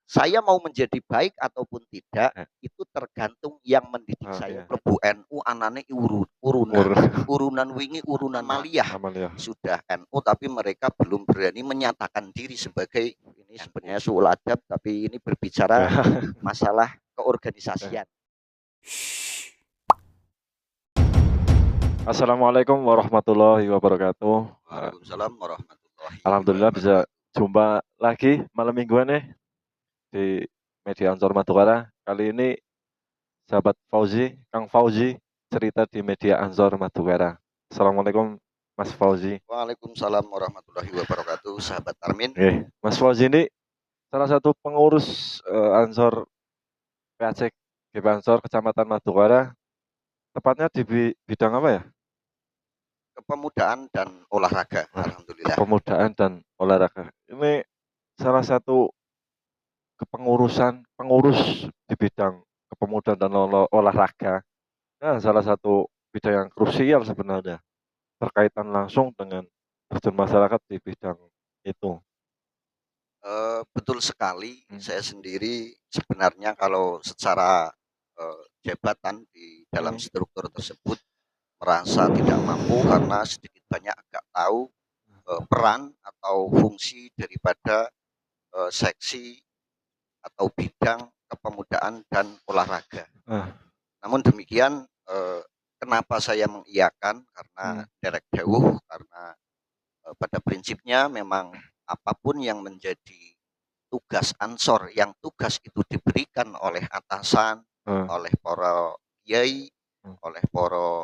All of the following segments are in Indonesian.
Saya mau menjadi baik ataupun tidak, Eh, itu tergantung yang mendidik oh saya. iya, Mlebu NU anane ur urunan. Urunan wingi urunan maliyah. Amalia. Sudah NU tapi mereka belum berani menyatakan diri sebagai ini sebenarnya suul adab tapi ini berbicara Ya. masalah Eh. keorganisasian. Assalamualaikum warahmatullahi wabarakatuh. Waalaikumsalam warahmatullahi Alhamdulillah bisa wabarakatuh. jumpa lagi malam mingguan nih di media Ansor Madukara. Kali ini sahabat Fauzi, Kang Fauzi cerita di media Ansor Madukara. Assalamualaikum Mas Fauzi. Waalaikumsalam warahmatullahi wabarakatuh. Sahabat Armin, Mas Fauzi ini salah satu pengurus Ansor PAC GP Ansor Kecamatan Madukara. Tepatnya di bidang apa ya? kepemudaan dan olahraga, Nah, alhamdulillah. kepemudaan dan olahraga. Ini salah satu pengurus di bidang kepemudaan dan olahraga. Nah, salah satu bidang yang krusial sebenarnya, berkaitan langsung dengan terjun masyarakat di bidang itu. Betul sekali, Hmm, saya sendiri sebenarnya kalau secara, jabatan di dalam hmm, struktur tersebut merasa tidak mampu karena sedikit banyak agak tahu, peran atau fungsi daripada, seksi atau bidang kepemudaan dan olahraga. ah, Namun demikian, kenapa saya mengiyakan, karena hmm, derek dawuh, karena, pada prinsipnya memang apapun yang menjadi tugas ansor, yang tugas itu diberikan oleh atasan, ah, oleh para kiai, hmm, oleh para,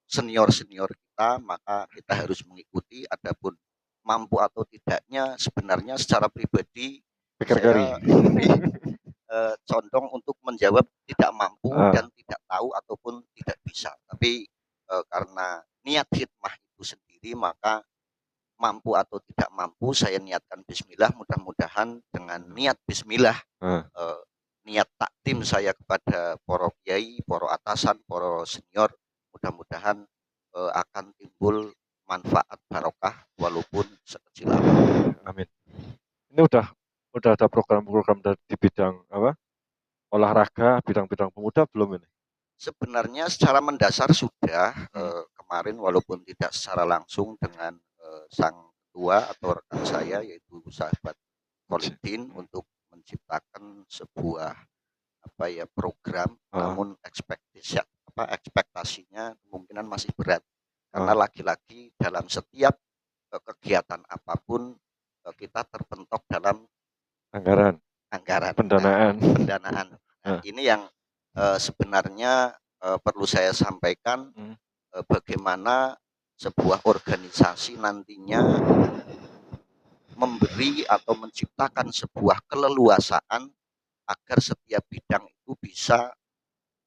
senior-senior kita, maka kita harus mengikuti. Adapun mampu atau tidaknya sebenarnya secara pribadi pikir kari. saya lebih, condong untuk menjawab tidak mampu Ah, dan tidak tahu ataupun tidak bisa. Tapi, karena niat khidmah itu sendiri maka mampu atau tidak mampu saya niatkan bismillah, mudah-mudahan dengan niat bismillah, ah, eee, niat takdim saya kepada para kiai, para atasan, para senior, mudah-mudahan, akan timbul manfaat barokah walaupun sekecil apapun. amin. Ini udah ada program-program di bidang apa? Olahraga, bidang-bidang pemuda belum ini? Sebenarnya secara mendasar sudah, Hmm, kemarin walaupun tidak secara langsung dengan, sang ketua atau rekan saya yaitu sahabat Khalidin untuk menciptakan sebuah apa ya, program, ah, namun ekspektasinya kemungkinan masih berat. Karena ah, lagi-lagi dalam setiap, kegiatan apapun, kita terpentok dalam anggaran, anggaran. Nah, pendanaan. pendanaan. Nah, Ah, ini yang, sebenarnya, perlu saya sampaikan, hmm, bagaimana sebuah organisasi nantinya memberi atau menciptakan sebuah keleluasaan agar setiap bidang itu bisa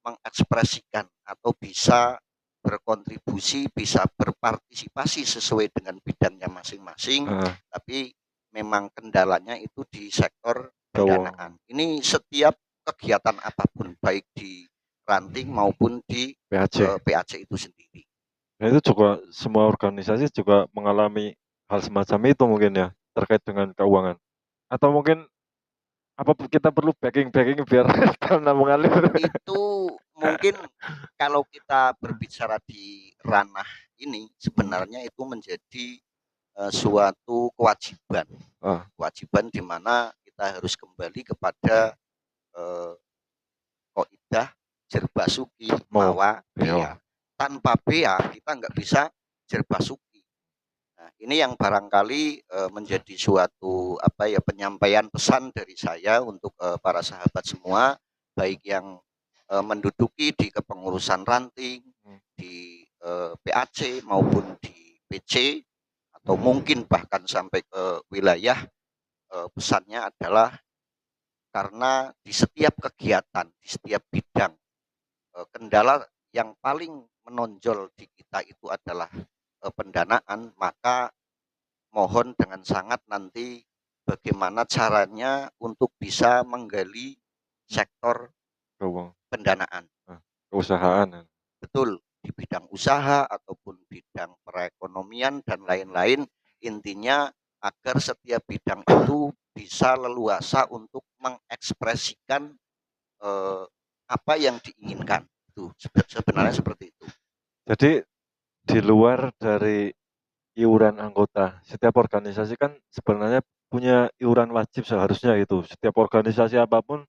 mengekspresikan atau bisa berkontribusi, bisa berpartisipasi sesuai dengan bidangnya masing-masing, ah, tapi memang kendalanya itu di sektor pendanaan. keuangan. Ini setiap kegiatan apapun, baik di ranting maupun di PAC. PAC itu sendiri. Nah, itu juga semua organisasi juga mengalami hal semacam itu mungkin ya, terkait dengan keuangan. Atau mungkin apa kita perlu backing-backing biar dana mengalir? Itu mungkin kalau kita berbicara di ranah ini, sebenarnya itu menjadi, suatu kewajiban. Ah, Kewajiban di mana kita harus kembali kepada, eee, kaidah jerbasuki mau mawa bea. beo. Tanpa bea kita nggak bisa jerbasuki. Nah, ini yang barangkali, menjadi suatu apa ya, penyampaian pesan dari saya untuk, para sahabat semua, baik yang, menduduki di kepengurusan ranting, Hmm, di, PAC maupun di PC, atau mungkin bahkan sampai ke wilayah, pesannya adalah karena di setiap kegiatan, di setiap bidang, kendala yang paling menonjol di kita itu adalah, pendanaan, maka mohon dengan sangat nanti bagaimana caranya untuk bisa menggali hmm, sektor keuangan, pendanaan. Di keusahaan. betul, di bidang usaha ataupun bidang perekonomian dan lain-lain, intinya agar setiap bidang itu bisa leluasa untuk mengekspresikan apa yang diinginkan. Itu sebenarnya seperti itu. Jadi di luar dari iuran anggota, setiap organisasi kan sebenarnya punya iuran wajib seharusnya itu. Setiap organisasi apapun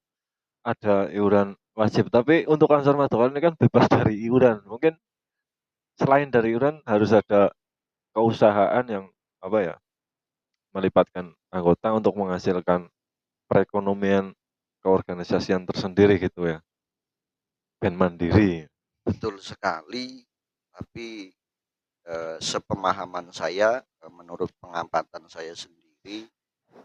ada iuran wajib. Tapi untuk Ansor Madukara ini kan bebas dari iuran. Mungkin selain dari iuran harus ada keusahaan yang apa ya, melibatkan anggota untuk menghasilkan perekonomian keorganisasian tersendiri gitu ya. Ben mandiri. Betul sekali, tapi sepemahaman saya, menurut pengamatan saya sendiri,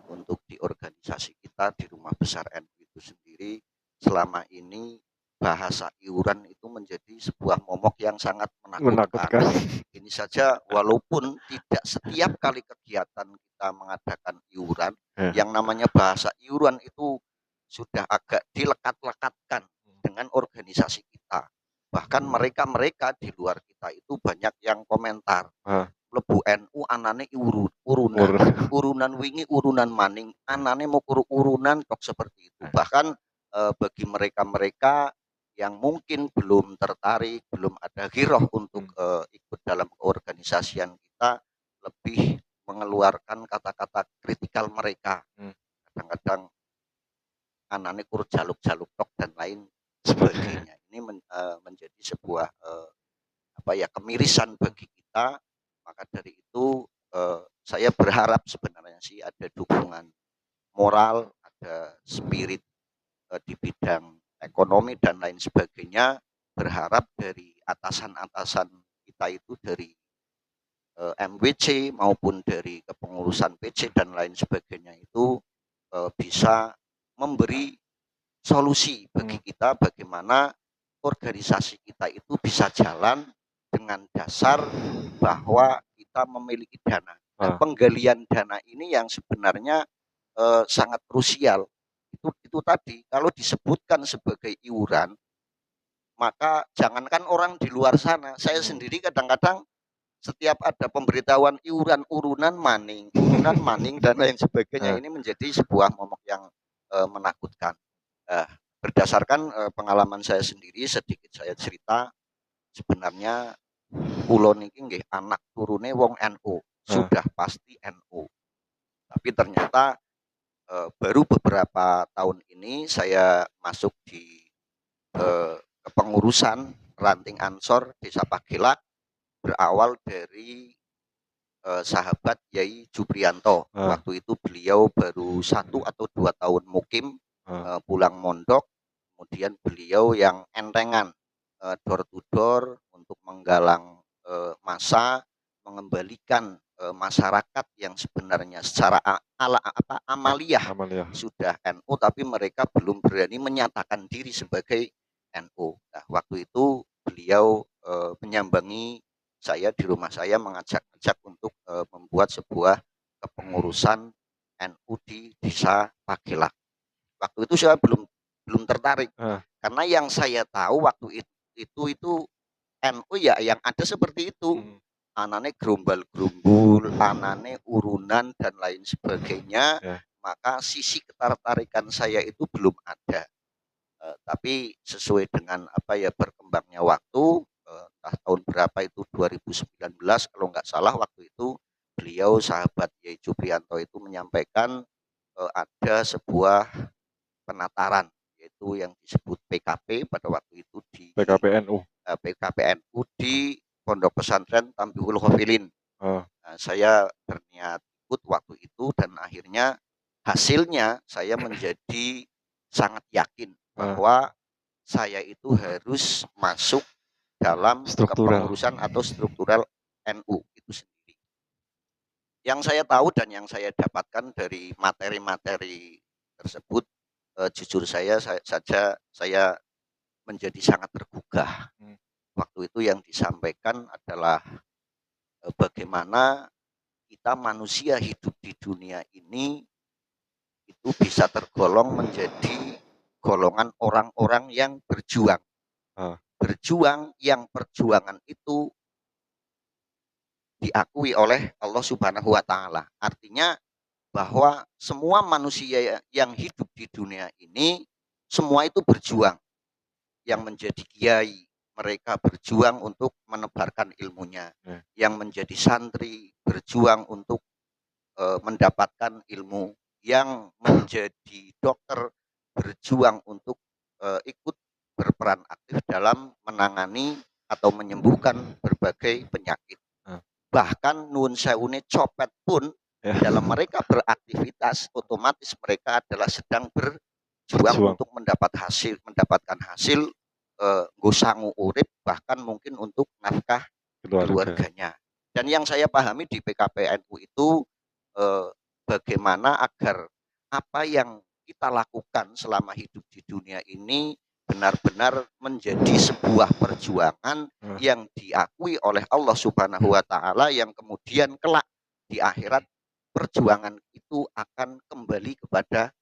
untuk di organisasi kita di Rumah Besar NU itu sendiri, selama ini bahasa iuran itu menjadi sebuah momok yang sangat menakutkan. Menakutkan. Ini saja walaupun tidak setiap kali kegiatan kita mengadakan iuran, yang namanya bahasa iuran itu sudah agak dilekat-lekatkan dengan organisasi kita. Bahkan mereka-mereka di luar kita itu banyak yang komentar, lebu NU anane urunan wingi urunan maning, anane mau urunan kok seperti itu. Bahkan bagi mereka-mereka yang mungkin belum tertarik, belum ada giroh untuk ikut dalam keorganisasian kita, lebih mengeluarkan kata-kata kritikal mereka. Kadang-kadang anane kur jaluk-jaluk tok dan lain sebagainya. Ini menjadi sebuah kemirisan bagi kita. Maka dari itu saya berharap sebenarnya sih ada dukungan moral, ada spirit di bidang ekonomi dan lain sebagainya. Berharap dari atasan-atasan kita itu dari MWC maupun dari kepengurusan PC dan lain sebagainya itu bisa memberi solusi bagi kita bagaimana organisasi kita itu bisa jalan dengan dasar bahwa kita memiliki dana. Nah, penggalian dana ini yang sebenarnya sangat krusial. Itu tadi kalau disebutkan sebagai iuran, maka jangankan orang di luar sana, saya sendiri kadang-kadang setiap ada pemberitahuan iuran urunan maning dan lain sebagainya, ini menjadi sebuah momok yang menakutkan. Berdasarkan pengalaman saya sendiri, sedikit saya cerita, sebenarnya kula niki nggih anak turune wong NU, sudah pasti NU. Tapi ternyata baru beberapa tahun ini saya masuk di kepengurusan ranting Ansor Desa Pagelak, berawal dari sahabat Yai Juprianto. Waktu itu beliau baru 1 atau 2 tahun mukim, pulang mondok, kemudian beliau yang entengan door to door untuk menggalang massa, mengembalikan masyarakat yang sebenarnya secara amaliyah sudah NU, tapi mereka belum berani menyatakan diri sebagai NU. Nah, waktu itu beliau menyambangi saya di rumah saya, mengajak untuk membuat sebuah kepengurusan NU di Desa Pagelak. Waktu itu saya belum tertarik, karena yang saya tahu waktu itu NU ya yang ada seperti itu, anane gerombal-gerombul, anane urunan dan lain sebagainya. Maka sisi ketertarikan saya itu belum ada. Tapi sesuai dengan berkembangnya waktu, entah tahun berapa itu 2019 kalau nggak salah, waktu itu beliau sahabat Yai Juprianto itu menyampaikan ada sebuah penataran, yaitu yang disebut PKP pada waktu itu di PKPNU di Pondok Pesantren Tambihul Khofilin. Saya berniat ikut waktu itu dan akhirnya hasilnya saya menjadi sangat yakin bahwa saya itu harus masuk dalam kepengurusan atau struktural NU itu sendiri. Yang saya tahu dan yang saya dapatkan dari materi-materi tersebut, jujur saya menjadi sangat tergugah. Waktu itu yang disampaikan adalah bagaimana kita manusia hidup di dunia ini itu bisa tergolong menjadi golongan orang-orang yang berjuang. Berjuang yang perjuangan itu diakui oleh Allah Subhanahu wa taala. Artinya bahwa semua manusia yang hidup di dunia ini semua itu berjuang. Yang menjadi kiai, mereka berjuang untuk menebarkan ilmunya. Ya. Yang menjadi santri berjuang untuk mendapatkan ilmu. Yang menjadi dokter berjuang untuk ikut berperan aktif dalam menangani atau menyembuhkan berbagai penyakit. Ah. Bahkan nuwun sewune copet pun Ya. dalam mereka beraktivitas otomatis mereka adalah sedang berjuang Berjuang. untuk mendapatkan hasil nggo sangu urip, bahkan mungkin untuk nafkah keluarganya. Dan yang saya pahami di PKPNU itu bagaimana agar apa yang kita lakukan selama hidup di dunia ini benar-benar menjadi sebuah perjuangan yang diakui oleh Allah Subhanahu wa taala, yang kemudian kelak di akhirat perjuangan itu akan kembali kepada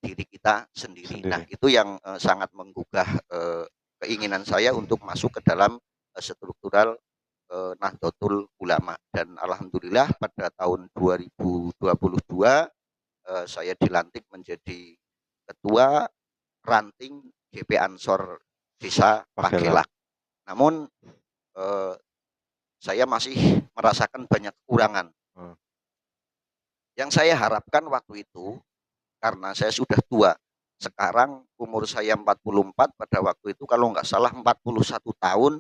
diri kita sendiri. Nah, itu yang sangat menggugah keinginan saya untuk masuk ke dalam struktural Nahdlatul Ulama. Dan alhamdulillah pada tahun 2022 saya dilantik menjadi ketua ranting GP Ansor Desa Pagelak. Namun saya masih merasakan banyak kekurangan. Yang saya harapkan waktu itu, karena saya sudah tua, sekarang umur saya 44, pada waktu itu kalau nggak salah 41 tahun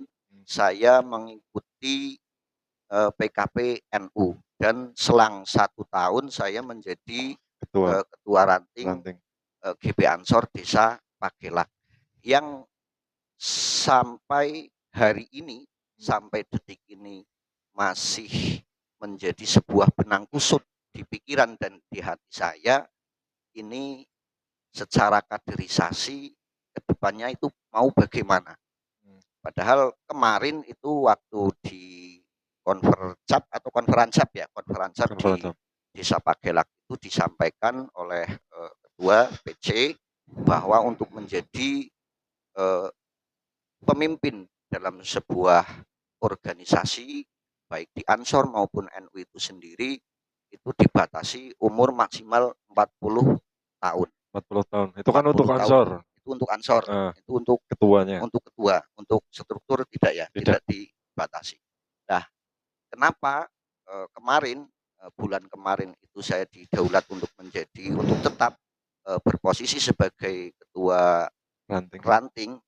saya mengikuti PKP NU, dan selang 1 tahun saya menjadi ketua ranting GP Ansor Desa Pagelak, yang sampai hari ini, sampai detik ini masih menjadi sebuah benang kusut di pikiran dan di hati saya. Ini secara kaderisasi kedepannya itu mau bagaimana. Padahal kemarin itu waktu di konferansap di Desa Pagelak itu disampaikan oleh ketua PC bahwa untuk menjadi pemimpin dalam sebuah organisasi baik di Ansor maupun NU itu sendiri itu dibatasi umur maksimal 40 tahun. 40 tahun. Itu kan untuk Ansor. Itu untuk Ansor. Itu untuk ketuanya. Untuk ketua, untuk struktur tidak ya, tidak dibatasi. Nah, kenapa bulan kemarin itu saya didaulat untuk tetap berposisi sebagai ketua ranting.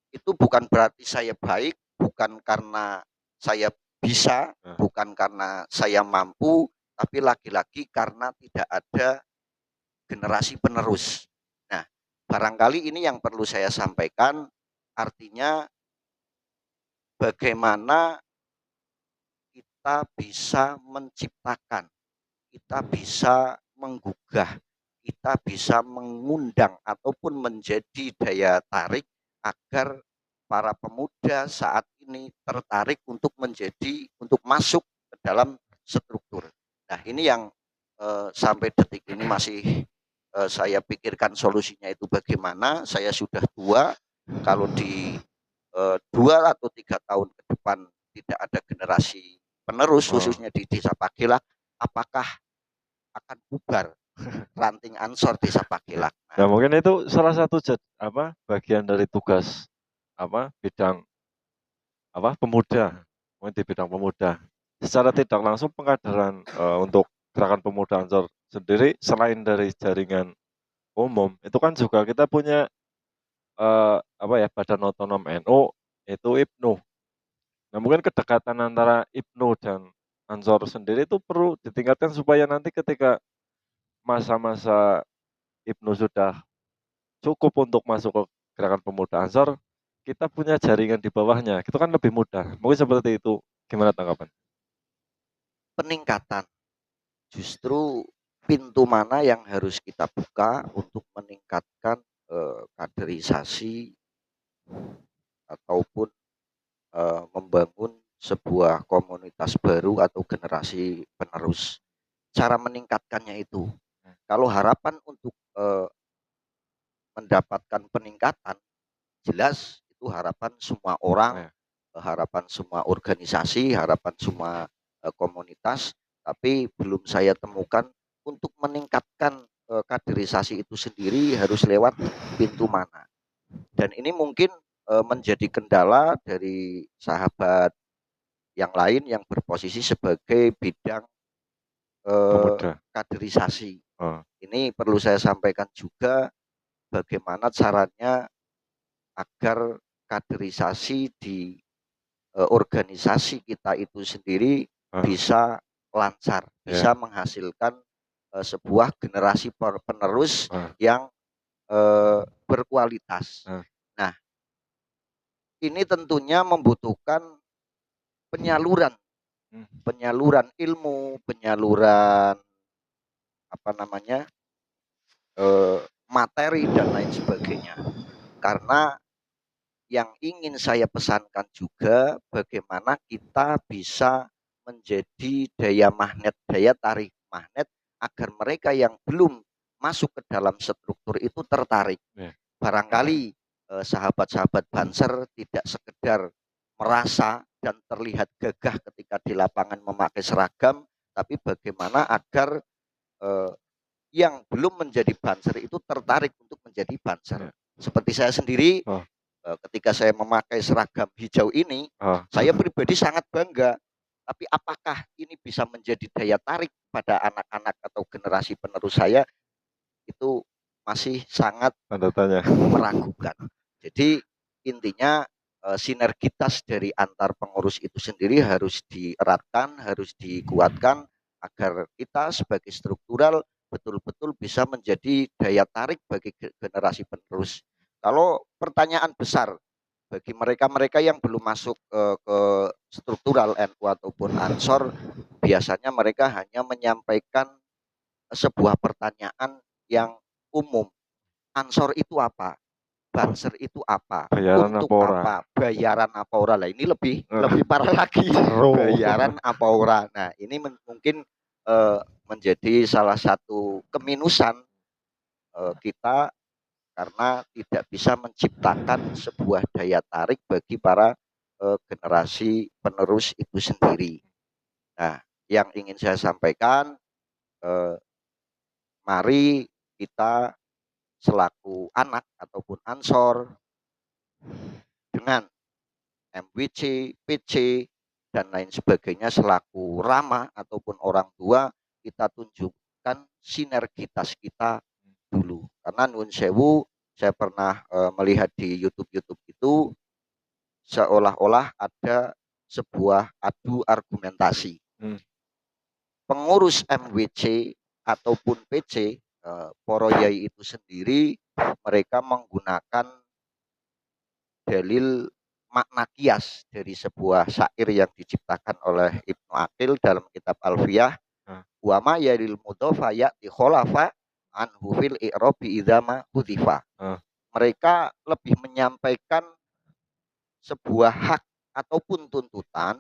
Itu bukan berarti saya baik, bukan karena saya bisa, bukan karena saya mampu, tapi lagi-lagi karena tidak ada generasi penerus. Nah, barangkali ini yang perlu saya sampaikan, artinya bagaimana kita bisa menciptakan, kita bisa menggugah, kita bisa mengundang ataupun menjadi daya tarik agar para pemuda saat ini tertarik untuk masuk ke dalam struktur. Nah, ini yang sampai detik ini masih saya pikirkan solusinya itu bagaimana. Saya sudah tua, kalau di 2 atau 3 tahun ke depan tidak ada generasi penerus khususnya di Desa Pagelak, apakah akan bubar ranting Ansor Desa Pagelak? Nah, mungkin itu salah satu bagian dari tugas bidang pemuda, mungkin di bidang pemuda. Secara tidak langsung pengkaderan untuk gerakan pemuda Ansor sendiri, selain dari jaringan umum, itu kan juga kita punya Badan Otonom NU, itu IPNU. Nah, mungkin kedekatan antara IPNU dan Ansor sendiri itu perlu ditingkatkan supaya nanti ketika masa-masa IPNU sudah cukup untuk masuk ke gerakan pemuda Ansor, kita punya jaringan di bawahnya, itu kan lebih mudah. Mungkin seperti itu. Gimana tanggapan? Peningkatan. Justru pintu mana yang harus kita buka untuk meningkatkan kaderisasi ataupun membangun sebuah komunitas baru atau generasi penerus. Cara meningkatkannya itu, kalau harapan untuk mendapatkan peningkatan, jelas itu harapan semua orang, harapan semua organisasi, harapan semua komunitas, tapi belum saya temukan untuk meningkatkan kaderisasi itu sendiri harus lewat pintu mana. Dan ini mungkin menjadi kendala dari sahabat yang lain yang berposisi sebagai bidang Pemuda. kaderisasi. Oh, Ini perlu saya sampaikan juga bagaimana caranya agar kaderisasi di organisasi kita itu sendiri oh, bisa lancar, ya, bisa menghasilkan sebuah generasi penerus oh, yang berkualitas. oh, Nah, ini tentunya membutuhkan penyaluran, hmm, penyaluran ilmu, penyaluran apa namanya materi dan lain sebagainya. Karena yang ingin saya pesankan juga bagaimana kita bisa menjadi daya magnet, daya tarik magnet agar mereka yang belum masuk ke dalam struktur itu tertarik. ya, Barangkali sahabat-sahabat Banser tidak sekedar merasa dan terlihat gagah ketika di lapangan memakai seragam, tapi bagaimana agar eh, yang belum menjadi Banser itu tertarik untuk menjadi Banser. ya, Seperti saya sendiri, oh, ketika saya memakai seragam hijau ini, oh, saya pribadi sangat bangga. Tapi apakah ini bisa menjadi daya tarik pada anak-anak atau generasi penerus saya, itu masih sangat tanda tanya. meragukan. Jadi intinya sinergitas dari antar pengurus itu sendiri harus dieratkan, harus dikuatkan agar kita sebagai struktural betul-betul bisa menjadi daya tarik bagi generasi penerus. Kalau pertanyaan besar bagi mereka-mereka yang belum masuk ke struktural NU ataupun Ansor, biasanya mereka hanya menyampaikan sebuah pertanyaan yang umum. Ansor itu apa? Oh, Banser itu apa? bayaran Untuk apa ora? apa? Bayaran apa ora? Lah ini lebih Eh, lebih parah lagi. Seru. Bayaran apa ora? Nah, ini mungkin menjadi salah satu keminusan kita karena tidak bisa menciptakan sebuah daya tarik bagi para generasi penerus itu sendiri. Nah, yang ingin saya sampaikan, eh, mari kita selaku anak ataupun ansor dengan MWC, PC, dan lain sebagainya selaku rama ataupun orang tua, kita tunjukkan sinergitas kita dulu. Karena nun sewu, saya pernah melihat di YouTube itu seolah-olah ada sebuah adu argumentasi. Hmm, Pengurus MWC ataupun PC, Poro Yai itu sendiri, mereka menggunakan dalil makna kias dari sebuah syair yang diciptakan oleh Ibnu Aqil dalam kitab Alfiyah, ah, wa ma yadil mudhofa ya'ti kholafa anhu fil i'robi idama hudifa. ah, Mereka lebih menyampaikan sebuah hak ataupun tuntutan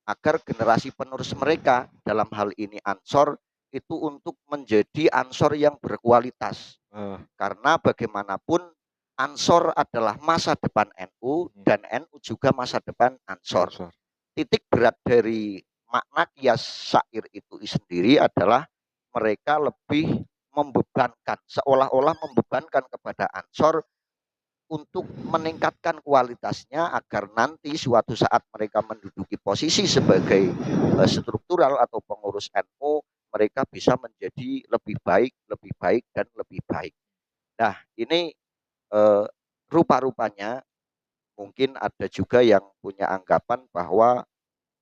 agar generasi penerus mereka dalam hal ini Ansor itu untuk menjadi Ansor yang berkualitas. ah, Karena bagaimanapun Ansor adalah masa depan NU hmm, dan NU juga masa depan Ansor. Ansor. Titik berat dari makna kias syair itu sendiri adalah mereka lebih membebankan, seolah-olah membebankan kepada Ansor untuk meningkatkan kualitasnya agar nanti suatu saat mereka menduduki posisi sebagai struktural atau pengurus NU, mereka bisa menjadi lebih baik dan lebih baik. Nah, ini rupa-rupanya mungkin ada juga yang punya anggapan bahwa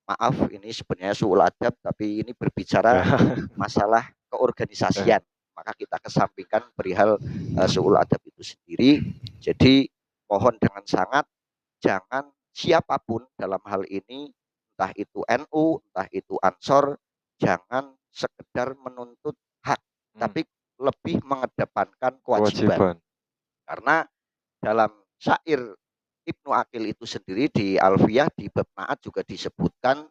maaf ini sebenarnya suul adab, tapi ini berbicara Ya. masalah keorganisasian. Maka kita kesampingkan perihal suul adab itu sendiri. Jadi mohon dengan sangat jangan siapapun dalam hal ini, entah itu NU, entah itu Ansor, jangan sekedar menuntut hak, Hmm, tapi lebih mengedepankan kewajiban. kewajiban. Karena dalam syair Ibnu Aqil itu sendiri di Alfiyah di bab Naat juga disebutkan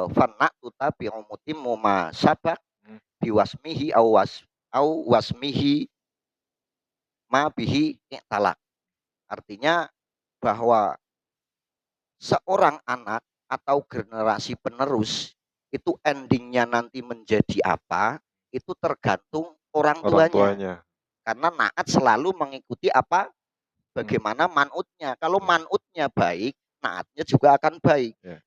fanna tuta bi'umutim ma sabak Hmm, biwasmihi au wasmihi ma bihi talak. Artinya bahwa seorang anak atau generasi penerus itu endingnya nanti menjadi apa, itu tergantung orang Orang tuanya. tuanya. Karena naat selalu mengikuti apa bagaimana manutnya. Kalau Ya. manutnya baik, naatnya juga akan baik. Ya.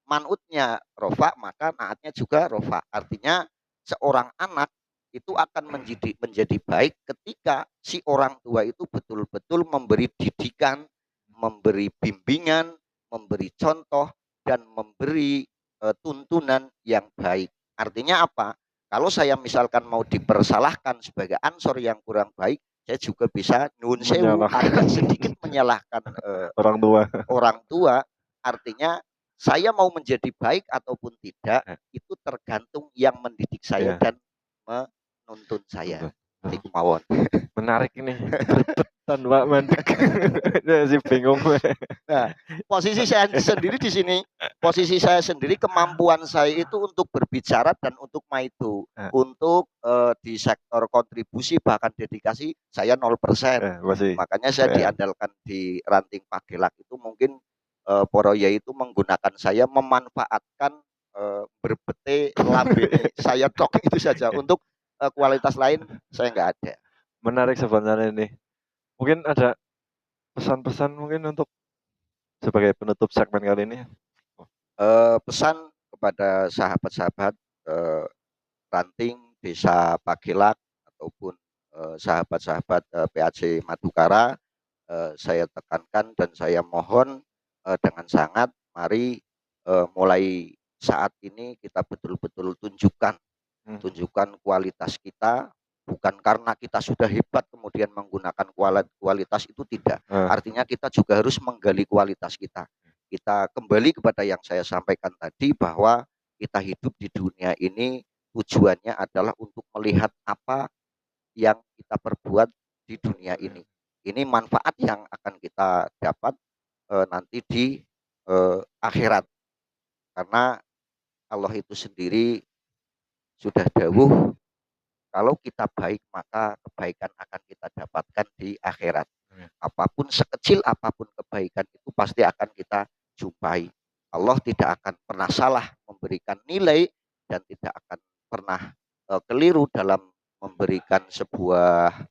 Manutnya rofa, maka naatnya juga rofa. Artinya seorang anak itu akan menjadi baik ketika si orang tua itu betul-betul memberi didikan, memberi bimbingan, memberi contoh, dan memberi tuntunan yang baik. Artinya apa? Kalau saya misalkan mau dipersalahkan sebagai ansor yang kurang baik, saya juga bisa nun sewu, agak sedikit menyalahkan orang tua. orang tua. Artinya saya mau menjadi baik ataupun tidak itu tergantung yang mendidik saya dan menuntun saya. Iku mawon. Menarik ini, gregetan Pak Mandek. Saya sih bingung. Nah, posisi saya sendiri di sini, posisi saya sendiri kemampuan saya itu untuk berbicara dan untuk maitu, untuk di sektor kontribusi bahkan dedikasi saya 0%. Makanya saya diandalkan di ranting Pagelak itu mungkin Poroya itu menggunakan saya memanfaatkan berbete labene saya tok itu saja. Untuk kualitas lain saya nggak ada. Menarik sebenarnya ini. Mungkin ada pesan-pesan mungkin untuk sebagai penutup segmen kali ini. Pesan kepada sahabat-sahabat ranting Desa Pagelak ataupun sahabat-sahabat PAC Madukara, saya tekankan dan saya mohon dengan sangat, mari mulai saat ini kita betul-betul tunjukkan kualitas kita, bukan karena kita sudah hebat kemudian menggunakan kualitas itu, tidak. Artinya kita juga harus menggali kualitas kita. Kita kembali kepada yang saya sampaikan tadi, bahwa kita hidup di dunia ini tujuannya adalah untuk melihat apa yang kita perbuat di dunia ini. Ini manfaat yang akan kita dapat nanti di akhirat. Karena Allah itu sendiri sudah dawuh, kalau kita baik maka kebaikan akan kita dapatkan di akhirat. Apapun, sekecil apapun kebaikan itu pasti akan kita jumpai. Allah tidak akan pernah salah memberikan nilai dan tidak akan pernah keliru dalam memberikan sebuah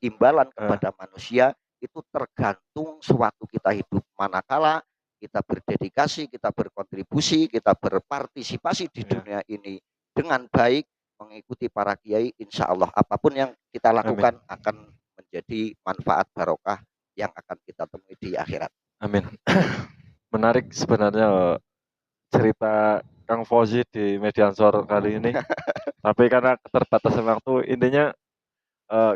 imbalan kepada manusia. Itu tergantung sewaktu kita hidup, manakala kita berdedikasi, kita berkontribusi, kita berpartisipasi di dunia ini dengan baik, mengikuti para kiai, insya Allah apapun yang kita lakukan akan menjadi manfaat barokah yang akan kita temui di akhirat. Amin. Menarik sebenarnya cerita Kang Fauzi di Media Ansor kali ini. Tapi karena keterbatasan waktu, intinya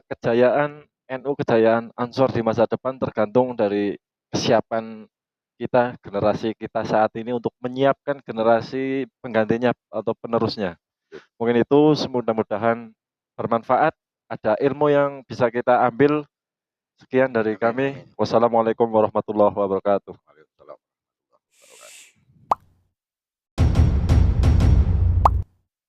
kejayaan NU, kejayaan Ansor di masa depan tergantung dari kesiapan kita, generasi kita saat ini untuk menyiapkan generasi penggantinya atau penerusnya. Mungkin itu, mudah-mudahan bermanfaat, ada ilmu yang bisa kita ambil. Sekian dari kami. Wassalamualaikum warahmatullahi wabarakatuh.